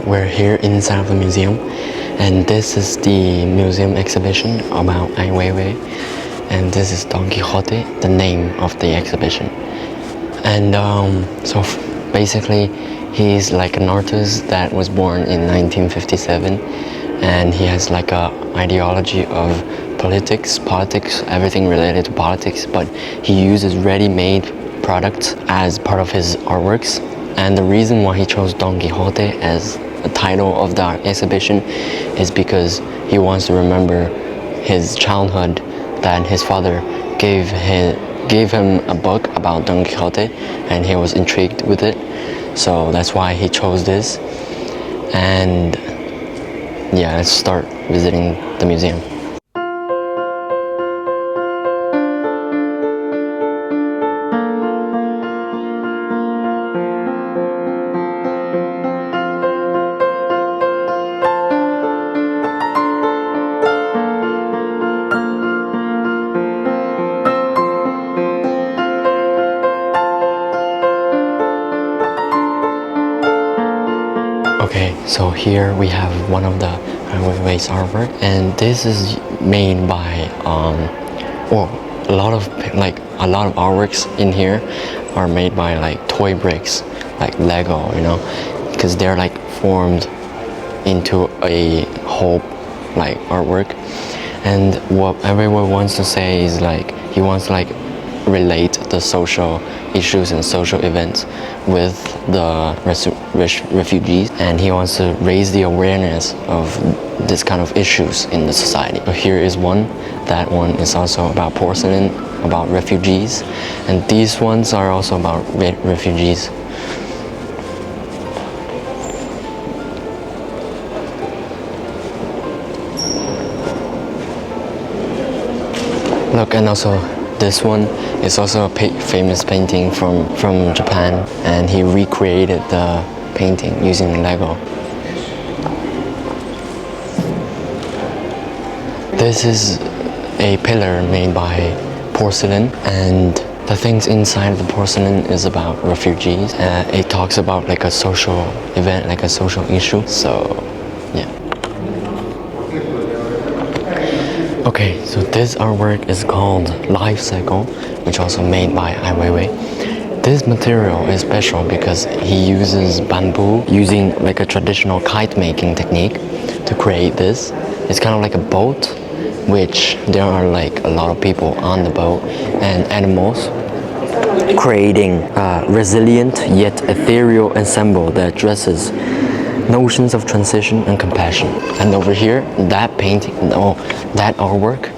we're here inside of the museum, and this is the museum exhibition about Ai Weiwei, and this is Don Quixote, the name of the exhibition. And basically, he's like an artist that was born in 1957, and he has like a ideology of politics, everything related to politics, but he uses ready-made products as part of his artworks. And the reason why he chose Don Quixote as the title of the exhibition is because he wants to remember his childhood, that his father gave him a book about Don Quixote and he was intrigued with it. So that's why he chose this. And yeah, let's start visiting the museum. Okay, so here we have one of the Ai Weiwei's artwork, and this is made by a lot of artworks in here are made by like toy bricks, like Lego, you know, because they're like formed into a whole like artwork. And what everyone wants to say is like he wants to like relate the social issues and social events with the refugees, and he wants to raise the awareness of this kind of issues in the society. So here is one. That one is also about porcelain, about refugees, and these ones are also about refugees. Look, and also this one is also a famous painting from Japan, and he recreated the painting using Lego. This is a pillar made by porcelain, and the things inside of the porcelain is about refugees. It talks about like a social event, like a social issue. So yeah. Okay, so this artwork is called Life Cycle, which also made by Ai Weiwei. This material is special because he uses bamboo using like a traditional kite making technique to create this. It's kind of like a boat, which there are like a lot of people on the boat and animals, creating a resilient yet ethereal ensemble that addresses notions of transition and compassion. And over here, that painting, that artwork.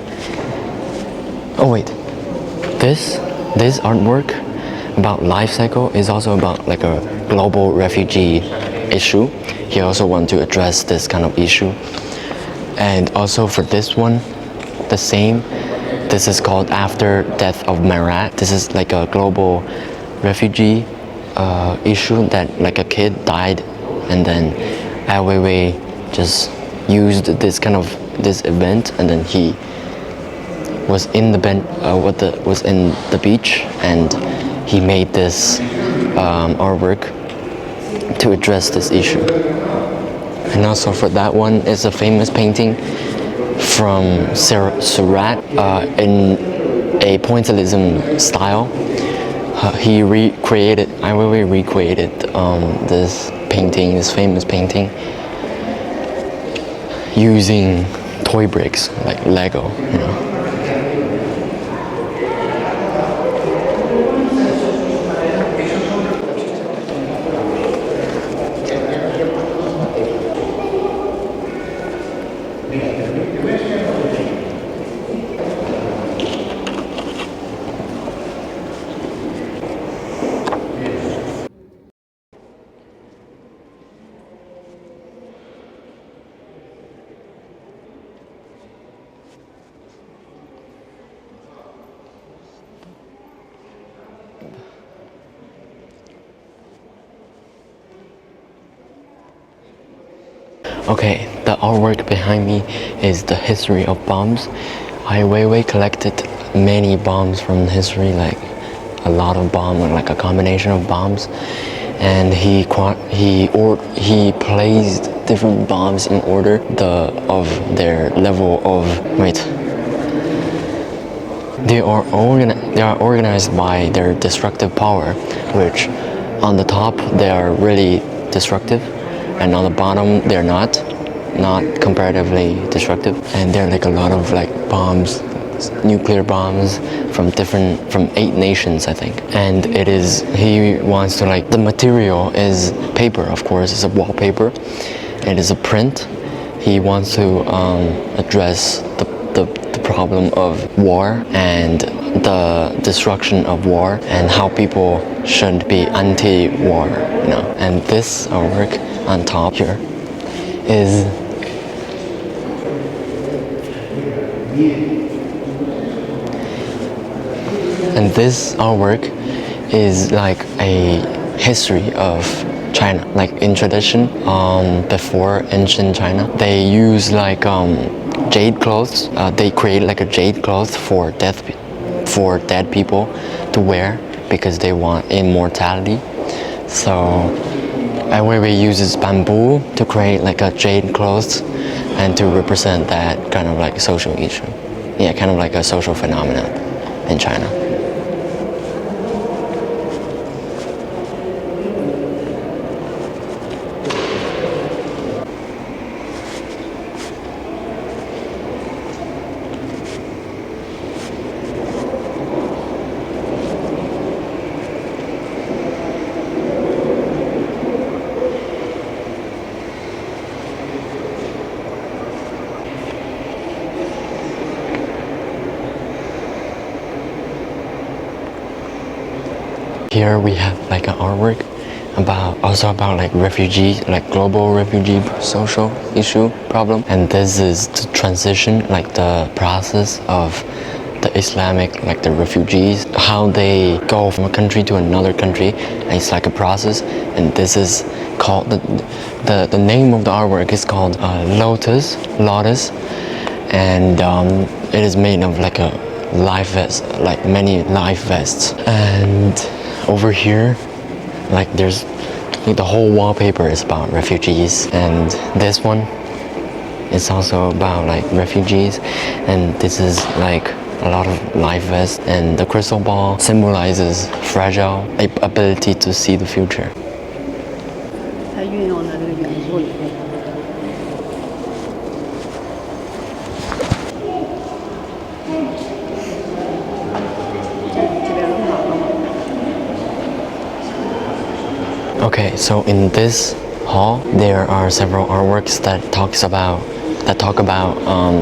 Oh wait, this artwork about life cycle is also about like a global refugee issue. He also wants to address this kind of issue. And also for this one, the same. This is called After Death of Marat. This is like a global refugee issue that like a kid died, and then Ai Weiwei just used this event, and then he was in the beach, and he made this artwork to address this issue. And also for that one, it's a famous painting from Surat in a pointillism style. Ai Weiwei recreated this painting, this famous painting, using toy bricks like Lego, you know. Okay, the artwork behind me is the history of bombs. Ai Weiwei collected many bombs from history, like a lot of bombs, like a combination of bombs. and he placed different bombs in order of their level of weight. They are organized by their destructive power, which on the top they are really destructive, and on the bottom they're not comparatively destructive. And there are like a lot of like bombs, nuclear bombs from 8 nations, I think. And he wants to like, the material is paper, of course, it's a wallpaper. It is a print. He wants to address the problem of war and the destruction of war, and how people should be anti-war, you know. And this artwork on top here is this artwork is like a history of China. Like in tradition, before ancient China, they use like jade clothes. They create like a jade cloth for dead people to wear because they want immortality. So Ai Weiwei uses bamboo to create like a jade cloth and to represent that kind of like social issue. Yeah, kind of like a social phenomenon in China. Here we have like an artwork about like refugee, like global refugee social issue problem. And this is the transition, like the process of the Islamic, like the refugees, how they go from a country to another country. And it's like a process. And this is called, the name of the artwork is called Lotus. And it is made of like a life vest, like many life vests. And over here, like there's like the whole wallpaper is about refugees, and this one is also about like refugees. And this is like a lot of life vests, and the crystal ball symbolizes fragile ability to see the future. 它运用了这个元素里面。 Okay, so in this hall, there are several artworks that talk about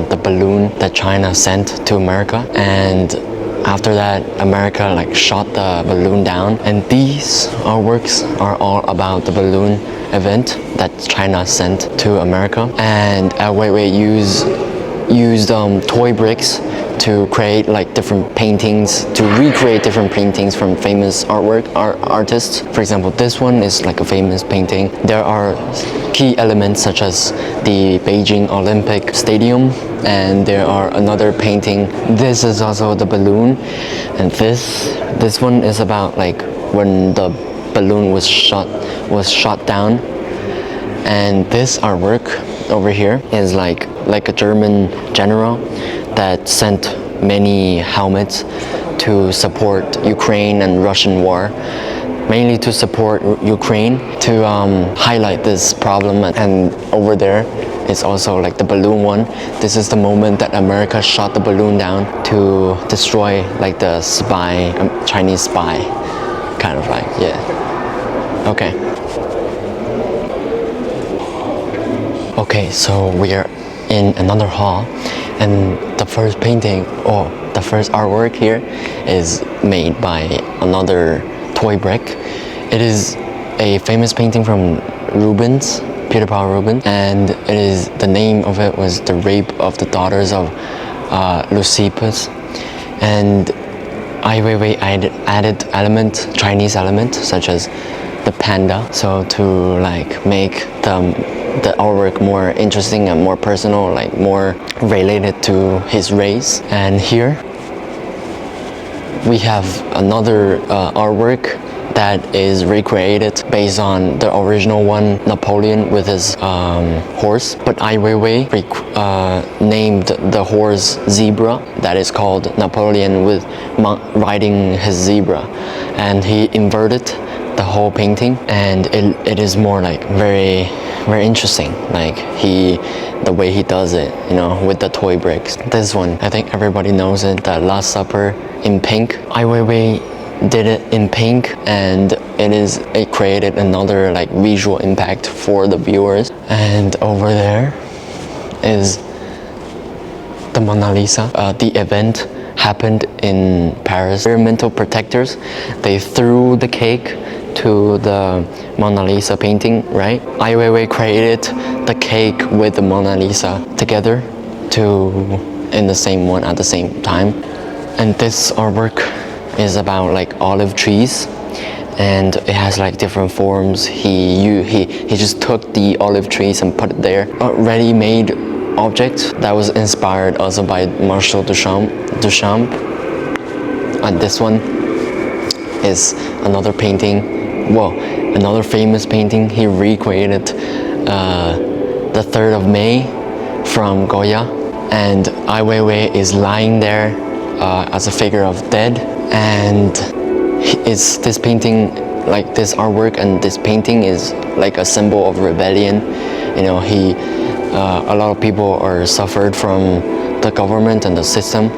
the balloon that China sent to America, and after that, America like shot the balloon down. And these artworks are all about the balloon event that China sent to America. And Ai Weiwei used toy bricks to create like different paintings, to recreate different paintings from famous artists. For example, this one is like a famous painting. There are key elements such as the Beijing Olympic Stadium, and there are another painting. This is also the balloon, and this one is about like when the balloon was shot down. And this artwork over here is like a German general that sent many helmets to support Ukraine and Russian war, mainly to support Ukraine, to highlight this problem. And over there is also like the balloon one. This is the moment that America shot the balloon down to destroy like the spy, Chinese spy, kind of like, yeah. Okay. Okay, so we are in another hall, and the first painting, or the first artwork here, is made by another toy brick. It is a famous painting from Rubens, Peter Paul Rubens, and the name of it was The Rape of the Daughters of Lysippus. And Ai Weiwei added Chinese elements such as the panda, so to like make the artwork more interesting and more personal, like more related to his race. And here we have another artwork that is recreated based on the original one, Napoleon with his horse. But Ai Weiwei named the horse Zebra, that is called Napoleon with riding his zebra, and he inverted the whole painting, and it is more like very interesting, like the way he does it, you know, with the toy bricks. This one, I think everybody knows it, the Last Supper in pink. Ai Weiwei did it in pink, and it created another like visual impact for the viewers. And over there is the Mona Lisa. The event happened in Paris. Environmental protectors, they threw the cake to the Mona Lisa painting, right? Ai Weiwei created the cake with the Mona Lisa together in the same one at the same time. And this artwork is about like olive trees, and it has like different forms. He just took the olive trees and put it there. A ready-made object that was inspired also by Marcel Duchamp. And this one is another painting, another famous painting. He recreated the 3rd of May from Goya, and Ai Weiwei is lying there as a figure of dead. And it's this painting, like this artwork and this painting is like a symbol of rebellion. You know, a lot of people are suffered from the government and the system,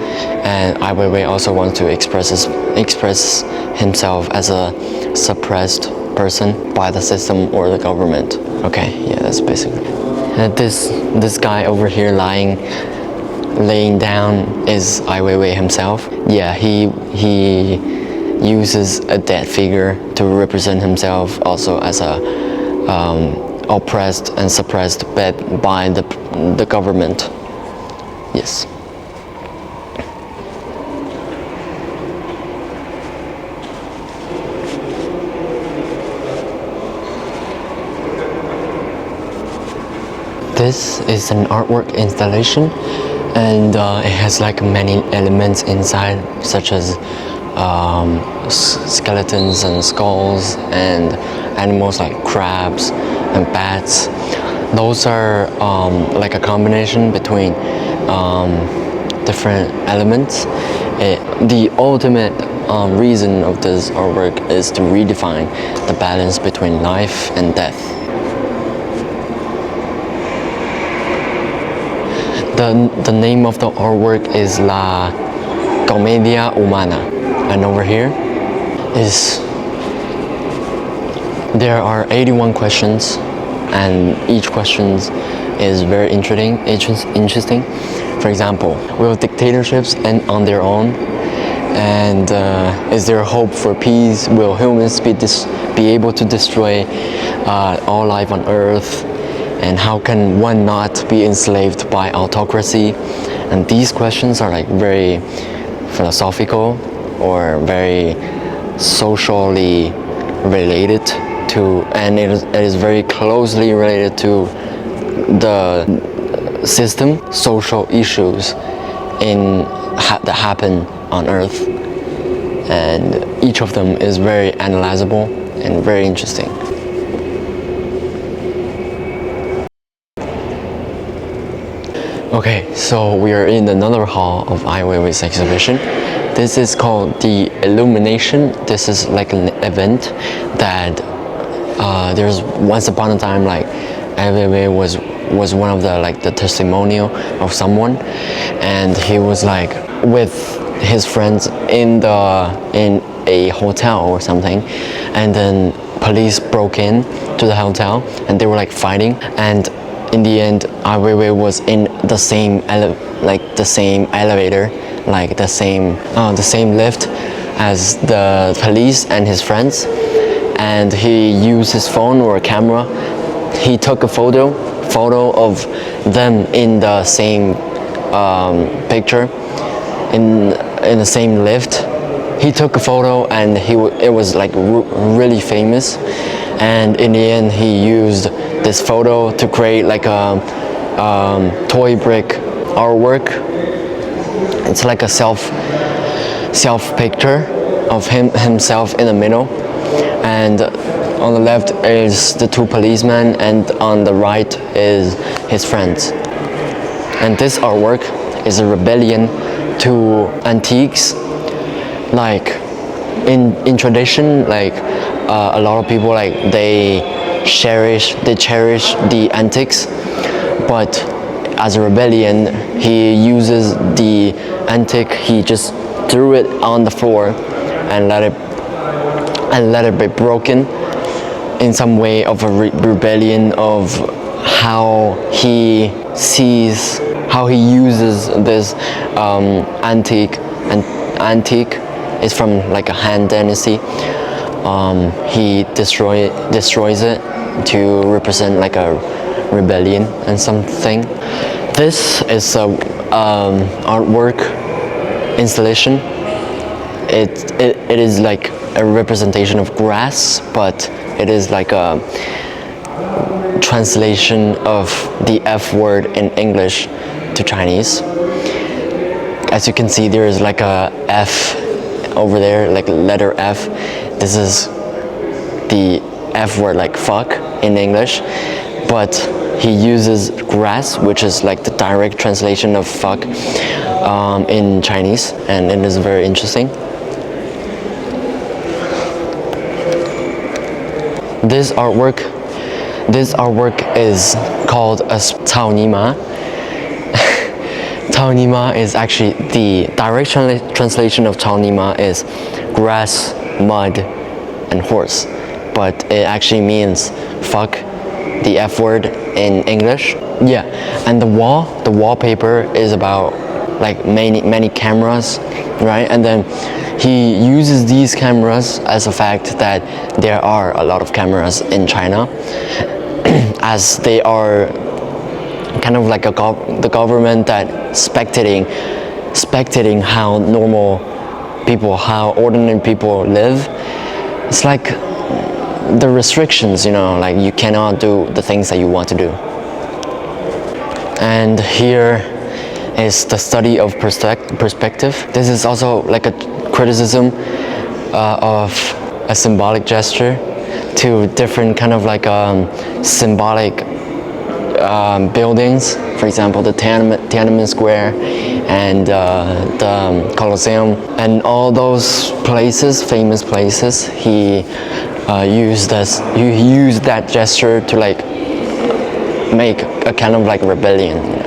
and Ai Weiwei also wants to express himself as a suppressed person by the system or the government. Okay, yeah, that's basically. And this guy over here laying down is Ai Weiwei himself. Yeah, he uses a dead figure to represent himself also as a oppressed and suppressed by the government. Yes. This is an artwork installation, and it has like many elements inside, such as skeletons and skulls and animals like crabs and bats. Those are like a combination between different elements. The ultimate reason of this artwork is to redefine the balance between life and death. The name of the artwork is La Comedia Humana, and over here there are 81 questions, and each question is very interesting. For example, will dictatorships end on their own? And is there hope for peace? Will humans be able to destroy all life on Earth? And how can one not be enslaved by autocracy? And these questions are like very philosophical or very socially related to, and it is very closely related to the system, social issues that happen on Earth. And each of them is very analyzable and very interesting. Okay, so we are in another hall of Ai Weiwei's exhibition. This is called the Illumination. This is like an event that there's once upon a time, like Ai Weiwei was one of the testimonial of someone, and he was like with his friends in a hotel or something, and then police broke in to the hotel and they were like fighting, and in the end Ai Weiwei was in the same elevator, like the same lift as the police and his friends, and he used his phone or a camera. He took a photo of them in the same picture in the same lift. He took a photo and it was like really famous, and in the end he used this photo to create like a toy brick artwork. It's like a self picture of himself in the middle, and on the left is the two policemen, and on the right is his friends. And this artwork is a rebellion to antiques. Like in tradition, like a lot of people, like they cherish the antiques, but as a rebellion, he uses the antique, he just threw it on the floor and let it be broken in some way of a rebellion of how he uses this antique. And antique is from like a Han Dynasty. He destroys it to represent like a rebellion and something. This is a artwork installation. It is like a representation of grass, but it is like a translation of the F word in English to Chinese. As you can see, there is like a F over there, like letter F. This is the F word, like fuck in English, but he uses grass, which is like the direct translation of fuck in Chinese, and it is very interesting. This artwork is called a Cao Nima. Cao Nima is actually the direct translation of Cao Nima is grass, mud, and horse, but it actually means fuck, the F word in English. Yeah, and the wallpaper is about like many cameras, right? And then he uses these cameras as a fact that there are a lot of cameras in China, as they are kind of like the government that spectating how normal people, how ordinary people live. It's like the restrictions, you know, like you cannot do the things that you want to do. And here is the study of perspective. This is also like a criticism of a symbolic gesture to different kind of like symbolic buildings. For example, the Tiananmen Square and the Colosseum and all those places, famous places. He used that gesture to like make a kind of like rebellion.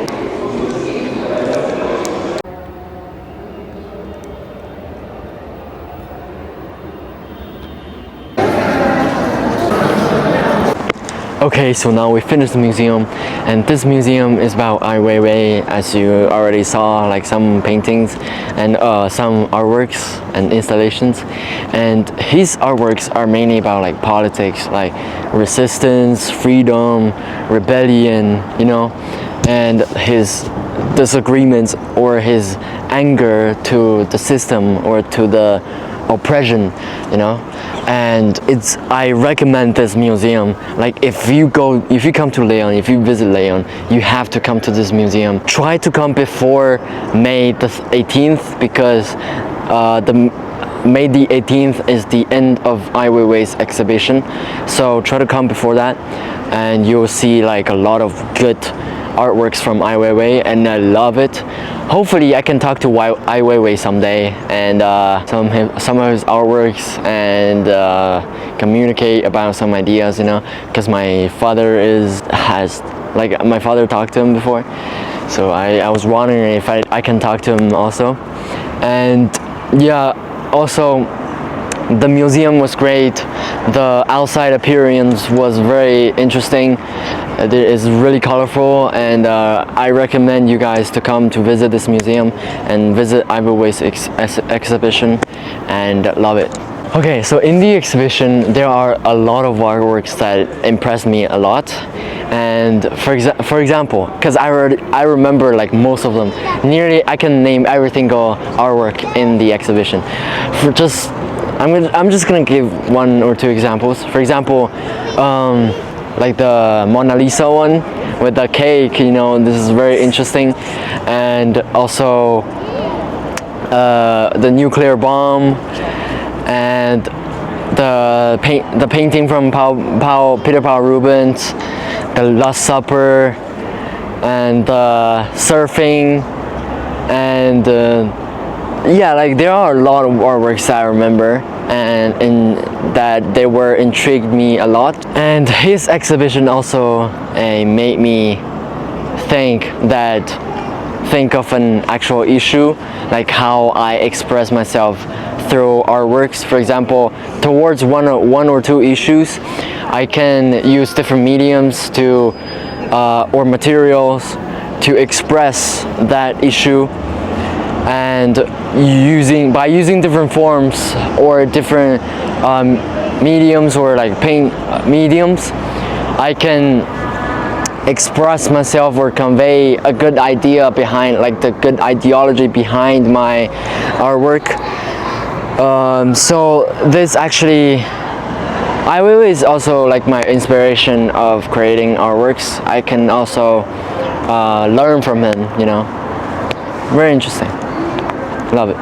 Okay, so now we finished the museum, and this museum is about Ai Weiwei, as you already saw, like some paintings and some artworks and installations. And his artworks are mainly about like politics, like resistance, freedom, rebellion, you know, and his disagreements or his anger to the system or to the oppression, you know. And I recommend this museum. Like if you come to Leon, if you visit Leon, you have to come to this museum. Try to come before May the 18th, because May the 18th is the end of Ai Weiwei's exhibition. So try to come before that, and you'll see like a lot of good artworks from Ai Weiwei, and I love it. Hopefully I can talk to Ai Weiwei someday and some of his artworks, and communicate about some ideas, you know, because my father my father talked to him before, so I was wondering if I can talk to him also. And yeah, also the museum was great. The outside appearance was very interesting. It is really colorful, and I recommend you guys to come to visit this museum and visit Ai Weiwei's exhibition and love it. Okay, so in the exhibition there are a lot of artworks that impressed me a lot. And for example, because I remember like most of them, nearly I can name every single artwork in the exhibition. I'm just gonna give one or two examples. For example, like the Mona Lisa one with the cake, you know, this is very interesting. And also the nuclear bomb, and the painting from Peter Paul Rubens, the Last Supper, and surfing, and yeah, like there are a lot of artworks that I remember, and that they were intrigued me a lot. And his exhibition also made me think of an actual issue, like how I express myself through artworks. For example, towards one or two issues, I can use different mediums to or materials to express that issue, and by using different forms or different mediums or like paint mediums, I can express myself or convey a good idea behind, like the good ideology behind my artwork. So this actually, Ai Weiwei is also like my inspiration of creating artworks. I can also learn from him, you know. Very interesting. Love it.